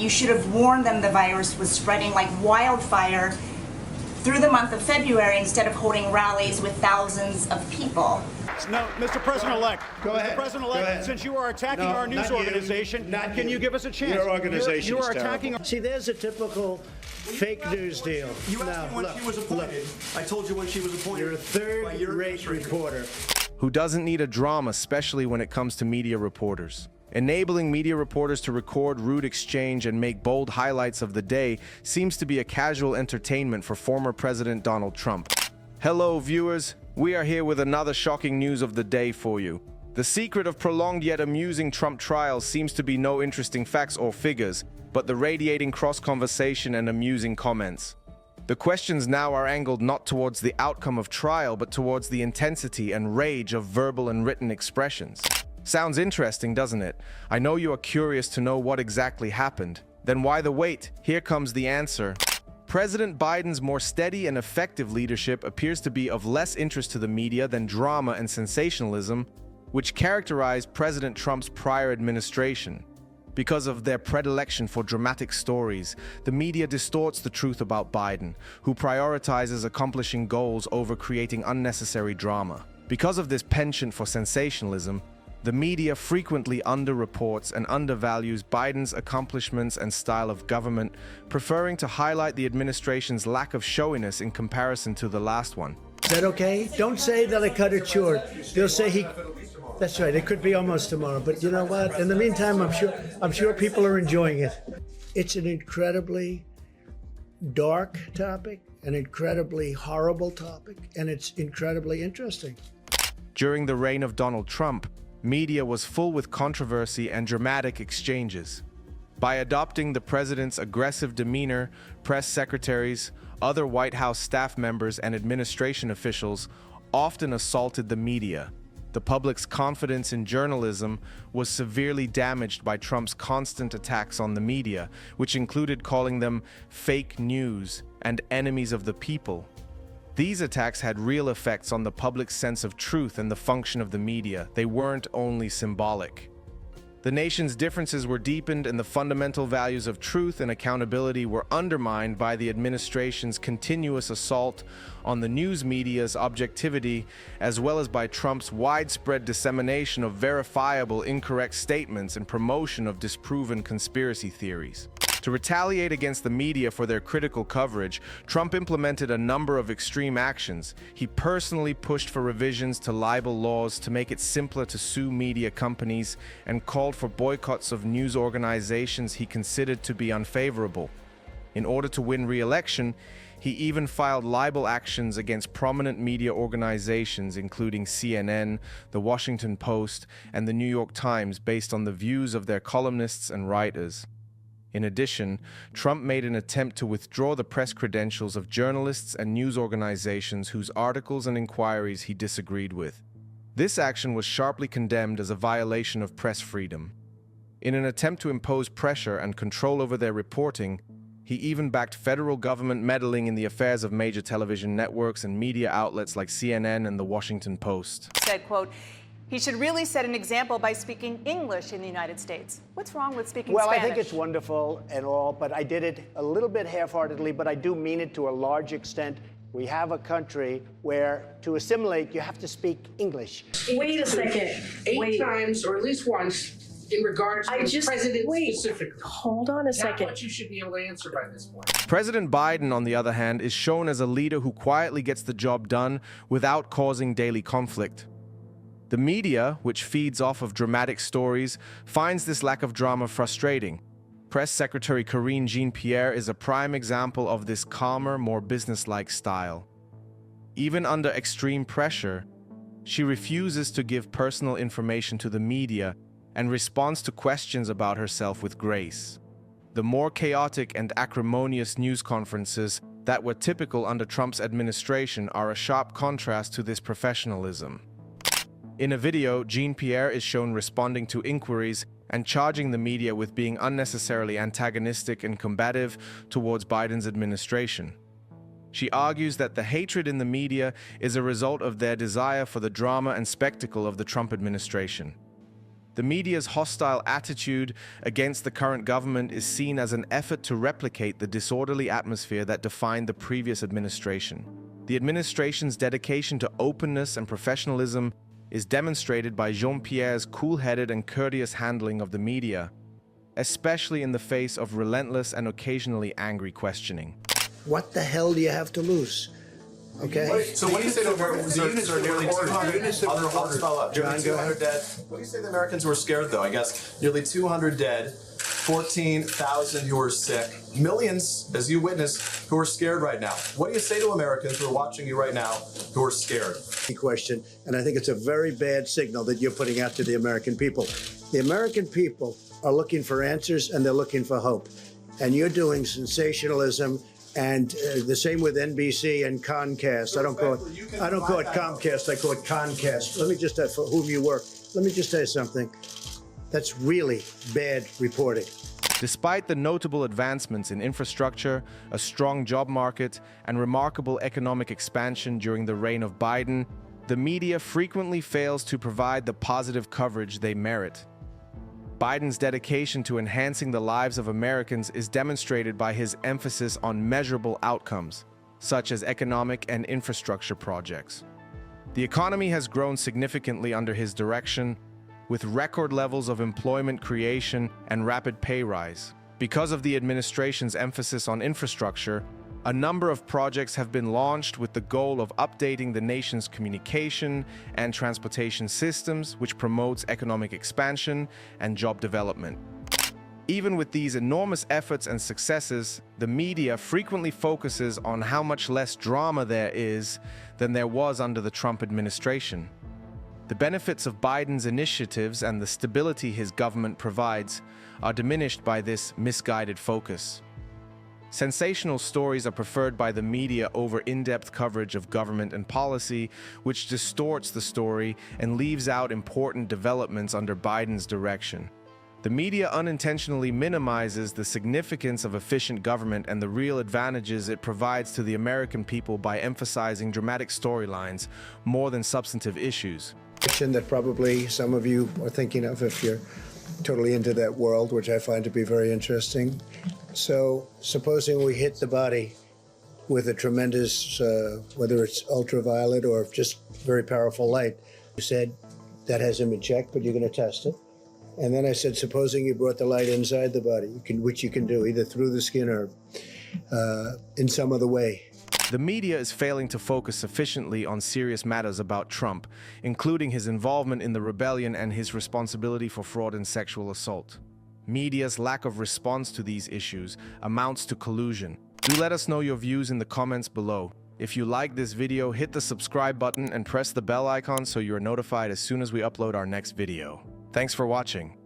you should have warned them the virus was spreading like wildfire through the month of February instead of holding rallies with thousands of people. No, Mr. President-elect. Go ahead. Mr. President-elect, since you are attacking our news organization, can you give us a chance? Your organization you are is attacking. See, there's a typical fake news deal. You asked me when she was appointed. I told you when she was appointed. You're a third-rate reporter. Who doesn't need a drama, especially when it comes to media reporters. Enabling media reporters to record rude exchange and make bold highlights of the day seems to be a casual entertainment for former President Donald Trump. Hello, viewers. We are here with another shocking news of the day for you. The secret of prolonged yet amusing Trump trials seems to be no interesting facts or figures, but the radiating cross-conversation and amusing comments. The questions now are angled not towards the outcome of trial, but towards the intensity and rage of verbal and written expressions. Sounds interesting, doesn't it? I know you are curious to know what exactly happened. Then why the wait? Here comes the answer. President Biden's more steady and effective leadership appears to be of less interest to the media than drama and sensationalism, which characterized President Trump's prior administration. Because of their predilection for dramatic stories, the media distorts the truth about Biden, who prioritizes accomplishing goals over creating unnecessary drama. Because of this penchant for sensationalism, the media frequently underreports and undervalues Biden's accomplishments and style of government, preferring to highlight the administration's lack of showiness in comparison to the last one. Is that okay? Don't say that I cut it short. They'll say he... That's right, it could be almost tomorrow. But you know what? In the meantime, I'm sure people are enjoying it. It's an incredibly dark topic, an incredibly horrible topic, and it's incredibly interesting. During the reign of Donald Trump, media was full with controversy and dramatic exchanges. By adopting the president's aggressive demeanor, press secretaries, other White House staff members, and administration officials often assaulted the media. The public's confidence in journalism was severely damaged by Trump's constant attacks on the media, which included calling them fake news and enemies of the people. These attacks had real effects on the public's sense of truth and the function of the media. They weren't only symbolic. The nation's differences were deepened, and the fundamental values of truth and accountability were undermined by the administration's continuous assault on the news media's objectivity, as well as by Trump's widespread dissemination of verifiable incorrect statements and promotion of disproven conspiracy theories. To retaliate against the media for their critical coverage, Trump implemented a number of extreme actions. He personally pushed for revisions to libel laws to make it simpler to sue media companies and called for boycotts of news organizations he considered to be unfavorable. In order to win re-election, he even filed libel actions against prominent media organizations including CNN, The Washington Post, and The New York Times based on the views of their columnists and writers. In addition, Trump made an attempt to withdraw the press credentials of journalists and news organizations whose articles and inquiries he disagreed with. This action was sharply condemned as a violation of press freedom. In an attempt to impose pressure and control over their reporting, he even backed federal government meddling in the affairs of major television networks and media outlets like CNN and The Washington Post. Said, quote, he should really set an example by speaking English in the United States. What's wrong with speaking Spanish? Well, I think it's wonderful and all, but I did it a little bit half-heartedly, but I do mean it to a large extent. We have a country where to assimilate, you have to speak English. Wait a second. Eight times, or at least once, in regards to the president specifically. Hold on a second. Not what you should be able to answer by this point. President Biden, on the other hand, is shown as a leader who quietly gets the job done without causing daily conflict. The media, which feeds off of dramatic stories, finds this lack of drama frustrating. Press Secretary Jean-Pierre is a prime example of this calmer, more businesslike style. Even under extreme pressure, she refuses to give personal information to the media and responds to questions about herself with grace. The more chaotic and acrimonious news conferences that were typical under Trump's administration are a sharp contrast to this professionalism. In a video, Jean-Pierre is shown responding to inquiries and charging the media with being unnecessarily antagonistic and combative towards Biden's administration. She argues that the hatred in the media is a result of their desire for the drama and spectacle of the Trump administration. The media's hostile attitude against the current government is seen as an effort to replicate the disorderly atmosphere that defined the previous administration. The administration's dedication to openness and professionalism is demonstrated by Jean-Pierre's cool-headed and courteous handling of the media, especially in the face of relentless and occasionally angry questioning. What the hell do you have to lose? Okay? So what do you say to Americans who are nearly 200? I'll spell up. John, go ahead. Dead. What do you say to the Americans who are scared, though? I guess nearly 200 dead, 14,000 who are sick, millions, as you witness, who are scared right now. What do you say to Americans who are watching you right now who are scared? Question, and I think it's a very bad signal that you're putting out to the American people. The American people are looking for answers and they're looking for hope. And you're doing sensationalism, and the same with NBC and Comcast. I don't call it Comcast, I call it Concast. Let me just, for whom you work, let me just say something. That's really bad reporting. Despite the notable advancements in infrastructure, a strong job market, and remarkable economic expansion during the reign of Biden, the media frequently fails to provide the positive coverage they merit. Biden's dedication to enhancing the lives of Americans is demonstrated by his emphasis on measurable outcomes, such as economic and infrastructure projects. The economy has grown significantly under his direction, with record levels of employment creation and rapid pay rise. Because of the administration's emphasis on infrastructure, a number of projects have been launched with the goal of updating the nation's communication and transportation systems, which promotes economic expansion and job development. Even with these enormous efforts and successes, the media frequently focuses on how much less drama there is than there was under the Trump administration. The benefits of Biden's initiatives and the stability his government provides are diminished by this misguided focus. Sensational stories are preferred by the media over in-depth coverage of government and policy, which distorts the story and leaves out important developments under Biden's direction. The media unintentionally minimizes the significance of efficient government and the real advantages it provides to the American people by emphasizing dramatic storylines more than substantive issues. That probably some of you are thinking of if you're totally into that world, which I find to be very interesting. So supposing we hit the body with a tremendous, whether it's ultraviolet or just very powerful light, you said that hasn't been checked, but you're going to test it. And then I said, supposing you brought the light inside the body, which you can do either through the skin or in some other way. The media is failing to focus sufficiently on serious matters about Trump, including his involvement in the rebellion and his responsibility for fraud and sexual assault. Media's lack of response to these issues amounts to collusion. Do let us know your views in the comments below. If you like this video, hit the subscribe button and press the bell icon so you're notified as soon as we upload our next video. Thanks for watching.